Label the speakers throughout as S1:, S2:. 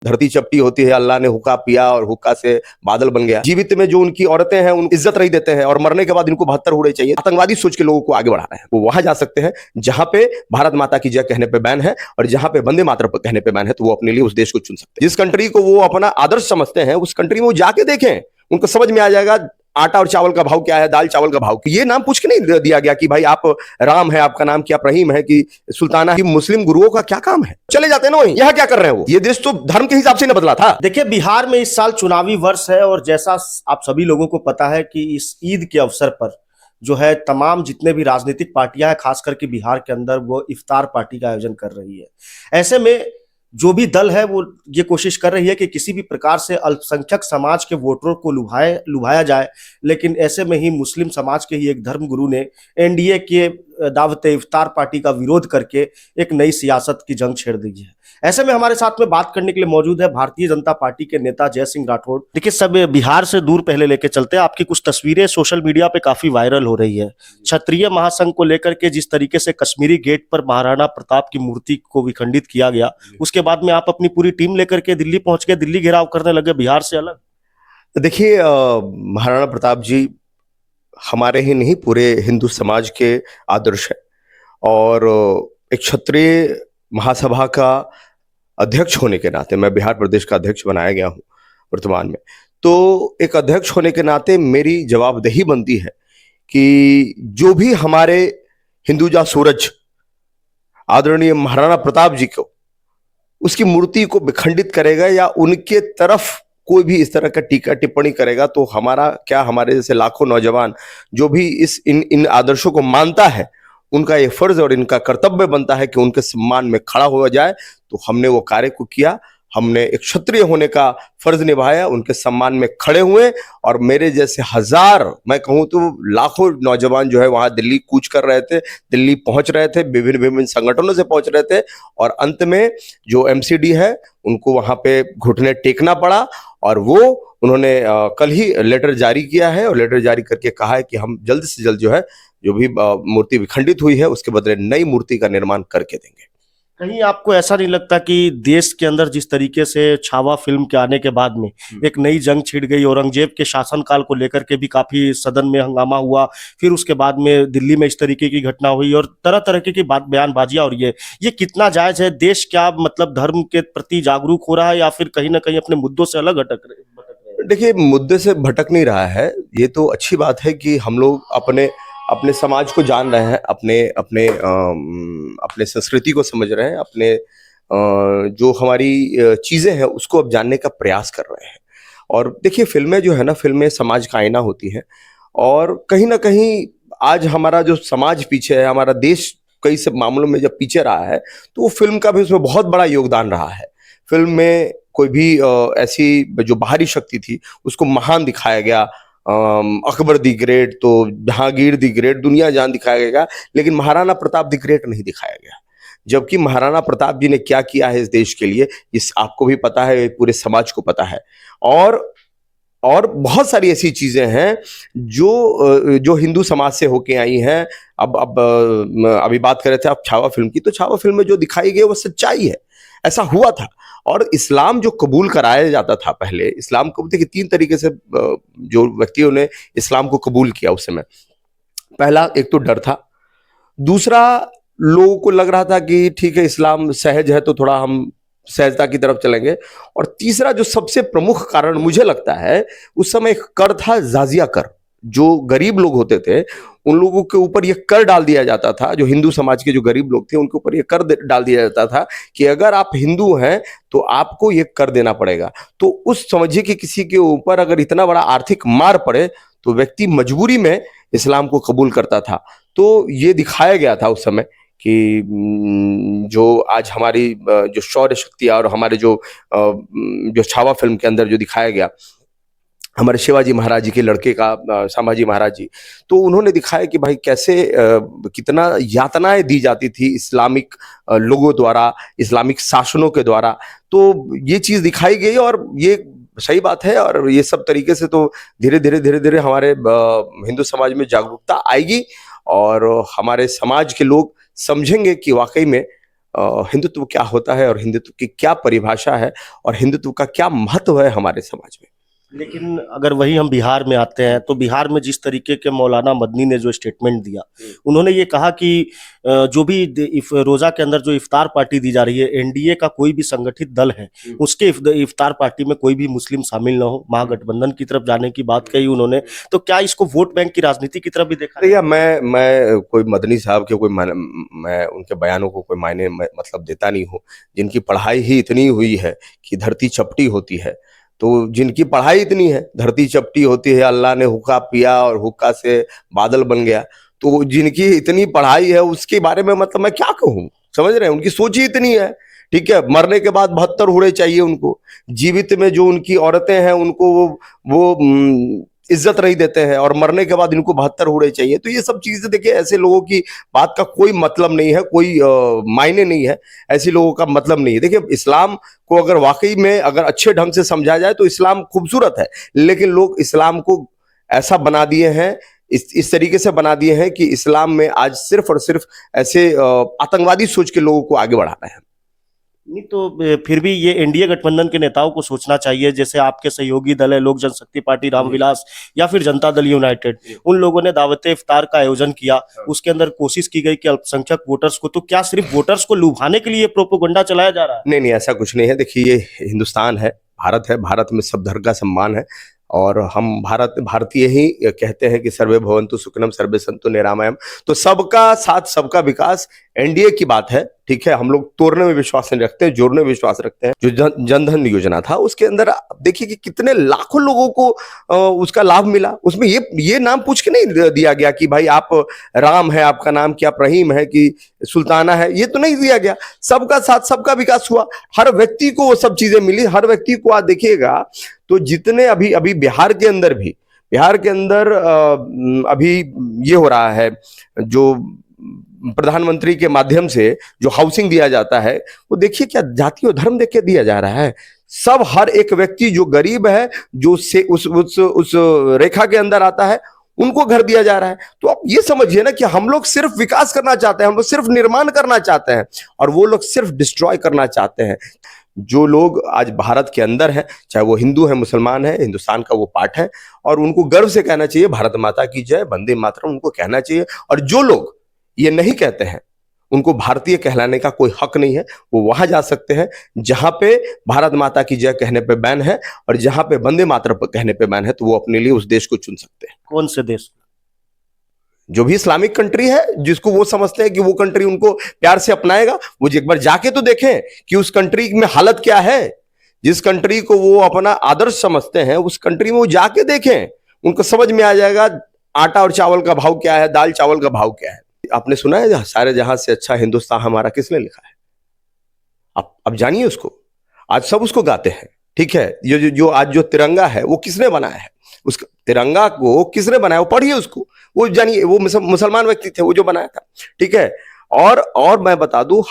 S1: धरती चपटी होती है, अल्लाह ने हुक्का पिया और हुक्का से बादल बन गया। जीवित में जो उनकी औरतें हैं उनको इज्जत नहीं देते हैं और मरने के बाद इनको 72 होने चाहिए। आतंकवादी सोच के लोगों को आगे बढ़ा रहे हैं। वो वहां जा सकते हैं जहां पे भारत माता की जय कहने पे बैन है और जहां पे वंदे मातरम कहने पे बैन है, तो वो अपने लिए उस देश को चुन सकते हैं। जिस कंट्री को वो अपना आदर्श समझते हैं उस कंट्री में वो जाके देखें, उनको समझ में आ जाएगा आटा और चावल का भाव क्या है, दाल चावल का भाव। ये नाम पूछ के नहीं दिया गया कि भाई आप राम है, आपका नाम क्या रहीम है कि सुल्ताना है। मुस्लिम गुरुओं का क्या काम है, चले जाते हैं ना वहीं। यहाँ क्या कर रहे हैं वो? ये देश तो धर्म के हिसाब से न बदला था।
S2: देखिए, बिहार में इस साल चुनावी वर्ष है और जैसा आप सभी लोगों को पता है कि इस ईद के अवसर पर जो है तमाम जितने भी राजनीतिक पार्टियां हैं, खास करके बिहार के अंदर, वो इफ्तार पार्टी का आयोजन कर रही है। ऐसे में जो भी दल है वो ये कोशिश कर रही है कि किसी भी प्रकार से अल्पसंख्यक समाज के वोटरों को लुभाया जाए। लेकिन ऐसे में ही मुस्लिम समाज के ही एक धर्म गुरु ने एनडीए के दावत इफ्तार पार्टी का विरोध करके एक नई सियासत की जंग छेड़ दी है। ऐसे में हमारे साथ में बात करने के लिए मौजूद है भारतीय जनता पार्टी के नेता जय सिंह राठौड़। देखिए, सब बिहार से दूर पहले लेके चलते हैं। आपकी कुछ तस्वीरें सोशल मीडिया पे काफी वायरल हो रही है क्षत्रिय महासंघ को लेकर के। जिस तरीके से कश्मीरी गेट पर महाराणा प्रताप की मूर्ति को विखंडित किया गया, उसके बाद में आप अपनी पूरी टीम लेकर के दिल्ली पहुंच गए, दिल्ली घेराव करने लगे बिहार से अलग।
S1: देखिए, महाराणा प्रताप जी हमारे ही नहीं पूरे हिंदू समाज के आदर्श है और एक क्षत्रिय महासभा का अध्यक्ष होने के नाते, मैं बिहार प्रदेश का अध्यक्ष बनाया गया हूँ वर्तमान में, तो एक अध्यक्ष होने के नाते मेरी जवाबदेही बनती है कि जो भी हमारे हिंदुजा सूरज आदरणीय महाराणा प्रताप जी को उसकी मूर्ति को विखंडित करेगा या उनके तरफ कोई भी इस तरह का टीका टिप्पणी करेगा, तो हमारा क्या, हमारे जैसे लाखों नौजवान जो भी इन आदर्शों को मानता है, उनका ये फर्ज और इनका कर्तव्य बनता है कि उनके सम्मान में खड़ा हो जाए। तो हमने वो कार्य को किया, हमने एक क्षत्रिय होने का फर्ज निभाया, उनके सम्मान में खड़े हुए और मेरे जैसे हजार, मैं कहूं तो लाखों नौजवान जो है वहां दिल्ली कूच कर रहे थे, दिल्ली पहुंच रहे थे, विभिन्न विभिन्न संगठनों से पहुंच रहे थे और अंत में जो एमसीडी है उनको वहां पे घुटने टेकना पड़ा और वो उन्होंने कल ही लेटर जारी किया है और लेटर जारी करके कहा है कि हम जल्द से जल्द जो है, जो भी मूर्ति विखंडित हुई है उसके बदले नई मूर्ति का निर्माण करके देंगे।
S2: कहीं आपको ऐसा नहीं लगता कि देश के अंदर जिस तरीके से छावा फिल्म के आने के बाद में एक नई जंग छिड़ गई, औरंगजेब के शासनकाल को लेकर के भी काफी सदन में हंगामा हुआ, फिर उसके बाद में दिल्ली में इस तरीके की घटना हुई और तरह तरह की बात बयानबाजियां, और ये कितना जायज है? देश क्या मतलब धर्म के प्रति जागरूक हो रहा है या फिर कहीं ना कहीं अपने मुद्दों से अलग भटक रहे?
S1: देखिए, मुद्दे से भटक नहीं रहा है, ये तो अच्छी बात है कि हम लोग अपने अपने समाज को जान रहे हैं, अपने अपने अपने संस्कृति को समझ रहे हैं, अपने जो हमारी चीजें हैं उसको अब जानने का प्रयास कर रहे हैं। और देखिए, फिल्में जो है ना, फिल्में समाज का आईना होती हैं और कहीं ना कहीं आज हमारा जो समाज पीछे है, हमारा देश कई सब मामलों में जब पीछे रहा है, तो वो फिल्म का भी उसमें बहुत बड़ा योगदान रहा है। फिल्म में कोई भी ऐसी जो बाहरी शक्ति थी उसको महान दिखाया गया, अकबर दी ग्रेट, तो जहांगीर दी ग्रेट, दुनिया जान दिखाया गया, लेकिन महाराणा प्रताप दी ग्रेट नहीं दिखाया गया। जबकि महाराणा प्रताप जी ने क्या किया है इस देश के लिए, इस आपको भी पता है, पूरे समाज को पता है। और बहुत सारी ऐसी चीजें हैं जो हिंदू समाज से होके आई हैं। अब अभी बात कर रहे थे आप छावा फिल्म की, तो छावा फिल्म में जो दिखाई गई वो सच्चाई है, ऐसा हुआ था। और इस्लाम जो कबूल कराया जाता था पहले, इस्लाम को देखिए 3 तरीके से जो व्यक्तियों ने इस्लाम को कबूल किया उस समय। पहला, एक तो डर था, दूसरा लोगों को लग रहा था कि ठीक है इस्लाम सहज है तो थोड़ा हम सहजता की तरफ चलेंगे, और तीसरा जो सबसे प्रमुख कारण मुझे लगता है, उस समय एक कर था, जाजिया कर। जो गरीब लोग होते थे उन लोगों के ऊपर ये कर डाल दिया जाता था, जो हिंदू समाज के जो गरीब लोग थे उनके ऊपर ये कर डाल दिया जाता था कि अगर आप हिंदू हैं तो आपको ये कर देना पड़ेगा। तो उस समझिए कि किसी के ऊपर अगर इतना बड़ा आर्थिक मार पड़े तो व्यक्ति मजबूरी में इस्लाम को कबूल करता था। तो ये दिखाया गया था उस समय कि जो आज हमारी जो शौर्य शक्ति और हमारे जो छावा फिल्म के अंदर जो दिखाया गया, हमारे शिवाजी महाराज जी के लड़के का संभाजी महाराज जी, तो उन्होंने दिखाया कि भाई कैसे कितना यातनाएं दी जाती थी इस्लामिक लोगों द्वारा, इस्लामिक शासनों के द्वारा। तो ये चीज दिखाई गई और ये सही बात है। और ये सब तरीके से तो धीरे धीरे हमारे हिंदू समाज में जागरूकता आएगी और हमारे समाज के लोग समझेंगे कि वाकई में हिंदुत्व क्या होता है और हिंदुत्व की क्या परिभाषा है और हिंदुत्व का क्या महत्व है हमारे समाज में।
S2: लेकिन अगर वही हम बिहार में आते हैं तो बिहार में जिस तरीके के मौलाना मदनी ने जो स्टेटमेंट दिया, उन्होंने ये कहा कि जो भी रोजा के अंदर जो इफ्तार पार्टी दी जा रही है, एनडीए का कोई भी संगठित दल है उसके इफ्तार पार्टी में कोई भी मुस्लिम शामिल ना हो, महागठबंधन की तरफ जाने की बात कही उन्होंने। तो क्या इसको वोट बैंक की राजनीति की तरफ भी देखा?
S1: या मैं कोई मदनी साहब के मैं उनके बयानों को कोई मायने मतलब देता नहीं हूँ। जिनकी पढ़ाई ही इतनी हुई है कि धरती चपटी होती है, तो जिनकी पढ़ाई इतनी है धरती चपटी होती है, अल्लाह ने हुक्का पिया और हुक्का से बादल बन गया, तो जिनकी इतनी पढ़ाई है उसके बारे में मतलब मैं क्या कहूँ, समझ रहे हैं? उनकी सोच ही इतनी है, ठीक है। मरने के बाद 72 हुए चाहिए उनको, जीवित में जो उनकी औरतें हैं उनको वो इज्जत नहीं देते हैं और मरने के बाद इनको 72 हुए चाहिए। तो ये सब चीजें देखिए, ऐसे लोगों की बात का कोई मतलब नहीं है, कोई मायने नहीं है, ऐसे लोगों का मतलब नहीं है। देखिए, इस्लाम को अगर वाकई में अगर अच्छे ढंग से समझा जाए तो इस्लाम खूबसूरत है, लेकिन लोग इस्लाम को ऐसा बना दिए हैं, इस तरीके से बना दिए हैं कि इस्लाम में आज सिर्फ और सिर्फ ऐसे आतंकवादी सोच के लोगों को आगे बढ़ाना है।
S2: नहीं तो फिर भी ये एनडीए गठबंधन के नेताओं को सोचना चाहिए, जैसे आपके सहयोगी दल है लोक जनशक्ति पार्टी रामविलास या फिर जनता दल यूनाइटेड, उन लोगों ने दावत इफ्तार का आयोजन किया, उसके अंदर कोशिश की गई कि अल्पसंख्यक वोटर्स को, तो क्या सिर्फ वोटर्स को लुभाने के लिए प्रोपोगंडा चलाया जा रहा है?
S1: नहीं, ऐसा कुछ नहीं है। देखिए, ये हिंदुस्तान है, भारत है, भारत में सब धर्म का सम्मान है और हम भारतीय ही कहते हैं कि सर्वे भवन्तु सुखिनम सर्वे सन्तु निरामयम। तो सबका साथ सबका विकास एनडीए की बात है, ठीक है। हम लोग तोड़ने में विश्वास नहीं रखते, जोड़ने में विश्वास रखते हैं। जो जनधन योजना था उसके अंदर देखिए कि कितने लाखों लोगों को उसका लाभ मिला। उसमें ये नाम पूछ के नहीं दिया गया कि भाई आप राम है, आपका नाम क्या रहीम है कि सुल्ताना है, ये तो नहीं दिया गया। सबका साथ सबका विकास हुआ, हर व्यक्ति को वो सब चीजें मिली, हर व्यक्ति को। आज देखिएगा तो जितने अभी बिहार के अंदर अभी ये हो रहा है, जो प्रधानमंत्री के माध्यम से जो हाउसिंग दिया जाता है, वो देखिए क्या जाति और धर्म देख के दिया जा रहा है। सब हर एक व्यक्ति जो गरीब है, जो से उस रेखा के अंदर आता है, उनको घर दिया जा रहा है। तो आप ये समझिए ना कि हम लोग सिर्फ विकास करना चाहते हैं, हम लोग सिर्फ निर्माण करना चाहते हैं और वो लोग सिर्फ डिस्ट्रॉय करना चाहते हैं। जो लोग आज भारत के अंदर है, चाहे वो हिंदू है, मुसलमान है, हिंदुस्तान का वो पार्ट है और उनको गर्व से कहना चाहिए भारत माता की जय, वंदे मातरम, उनको कहना चाहिए। और जो लोग ये नहीं कहते हैं, उनको भारतीय कहलाने का कोई हक नहीं है। वो वहां जा सकते हैं जहां पे भारत माता की जय कहने पे बैन है और जहां पे वंदे मातरम कहने पे बैन है, तो वो अपने लिए उस देश को चुन सकते हैं।
S2: कौन से देश?
S1: जो भी इस्लामिक कंट्री है, जिसको वो समझते हैं कि वो कंट्री उनको प्यार से अपनाएगा, वो एक बार जाके तो देखें कि उस कंट्री में हालत क्या है। जिस कंट्री को वो अपना आदर्श समझते हैं, उस कंट्री में वो जाके देखें, उनको समझ में आ जाएगा आटा और चावल का भाव क्या है, दाल चावल का भाव क्या है। आपने सुना है सारे जहां से अच्छा हिंदुस्तान हमारा किसने लिखा है? अब जानिए उसको। आज सब उसको गाते हैं, ठीक है। जो आज जो तिरंगा है वो किसने बनाया है? उस तिरंगा को किसने बनाया, वो पढ़िए उसको, वो जानिए। वो मुसलमान व्यक्ति थे वो जो बनाया था, ठीक है। और मैं बता दूं,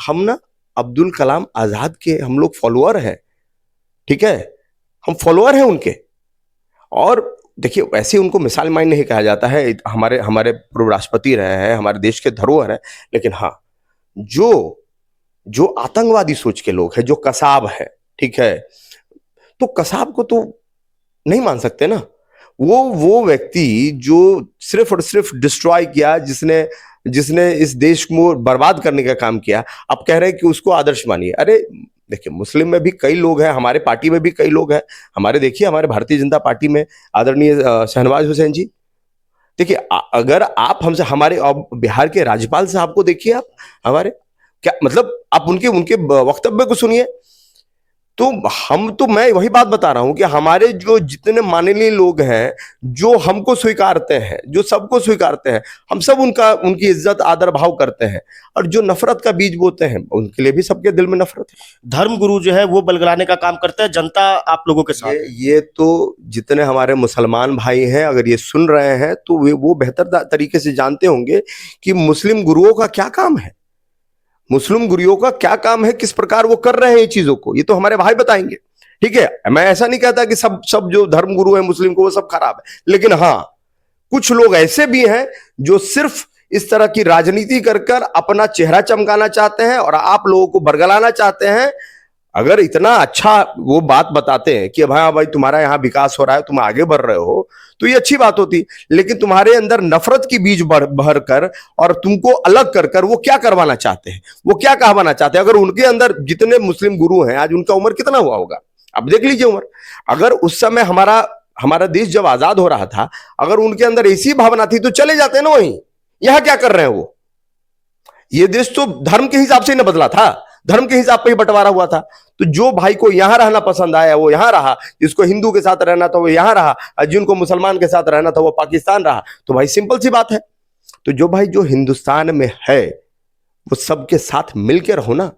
S1: हम ना अब्दुल कलाम आजाद के हम लोग फॉलोअर हैं, ठीक है। हम फॉलोअर हैं उनके। और देखिए, वैसे उनको मिसाल माइन नहीं कहा जाता है, हमारे पूर्व राष्ट्रपति रहे हैं, हमारे देश के धरोहर है। लेकिन हाँ, जो आतंकवादी सोच के लोग हैं, जो कसाब है, ठीक है, तो कसाब को तो नहीं मान सकते ना। वो व्यक्ति जो सिर्फ और सिर्फ डिस्ट्रॉय किया, जिसने इस देश को बर्बाद करने का काम किया, आप कह रहे हैं कि उसको आदर्श मानिए। अरे देखिए, मुस्लिम में भी कई लोग हैं, हमारे पार्टी में भी कई लोग हैं। हमारे भारतीय जनता पार्टी में आदरणीय शहनवाज हुसैन जी, देखिए, अगर आप हमसे हमारे बिहार के राज्यपाल साहब को देखिए, आप हमारे क्या मतलब, आप उनके वक्तव्य को सुनिए। तो मैं वही बात बता रहा हूं कि हमारे जो जितने माननीय लोग हैं, जो हमको स्वीकारते हैं, जो सबको स्वीकारते हैं, हम सब उनकी इज्जत आदर भाव करते हैं। और जो नफरत का बीज बोते हैं, उनके लिए भी सबके दिल में नफरत है।
S2: धर्म गुरु जो है वो बलगलाने का काम करते हैं, जनता आप लोगों के साथ।
S1: ये तो जितने हमारे मुसलमान भाई हैं, अगर ये सुन रहे हैं तो वो बेहतर तरीके से जानते होंगे कि मुस्लिम गुरुओं का क्या काम है, मुस्लिम गुरुओं का क्या काम है, किस प्रकार वो कर रहे हैं ये चीजों को। ये तो हमारे भाई बताएंगे, ठीक है। मैं ऐसा नहीं कहता कि सब जो धर्म गुरु है मुस्लिम को वो सब खराब है, लेकिन हाँ, कुछ लोग ऐसे भी हैं जो सिर्फ इस तरह की राजनीति कर कर अपना चेहरा चमकाना चाहते हैं और आप लोगों को बरगलाना चाहते हैं। अगर इतना अच्छा वो बात बताते हैं कि हाँ भाई तुम्हारा यहाँ विकास हो रहा है, तुम आगे बढ़ रहे हो, तो ये अच्छी बात होती। लेकिन तुम्हारे अंदर नफरत की बीज भर कर और तुमको अलग कर कर वो क्या करवाना चाहते हैं, वो क्या कहवाना चाहते हैं? अगर उनके अंदर जितने मुस्लिम गुरु हैं, आज उनका उम्र कितना हुआ होगा, अब देख लीजिए उम्र। अगर उस समय हमारा देश जब आजाद हो रहा था, अगर उनके अंदर ऐसी भावना थी तो चले जाते ना वहीं। यहां क्या कर रहे हैं वो? ये देश तो धर्म के हिसाब से ही न बदला था, धर्म के हिसाब पे ही बंटवारा हुआ था। तो जो भाई को यहां रहना पसंद आया वो यहां रहा, जिसको हिंदू के साथ रहना था वो यहां रहा, और जिनको मुसलमान के साथ रहना था वो पाकिस्तान रहा। तो भाई सिंपल सी बात है। तो जो भाई जो हिंदुस्तान में है वो सबके साथ मिलकर रहो ना।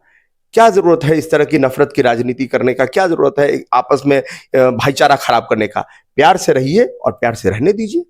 S1: क्या जरूरत है इस तरह की नफरत की राजनीति करने का? क्या जरूरत है आपस में भाईचारा खराब करने का? प्यार से रहिए और प्यार से रहने दीजिए।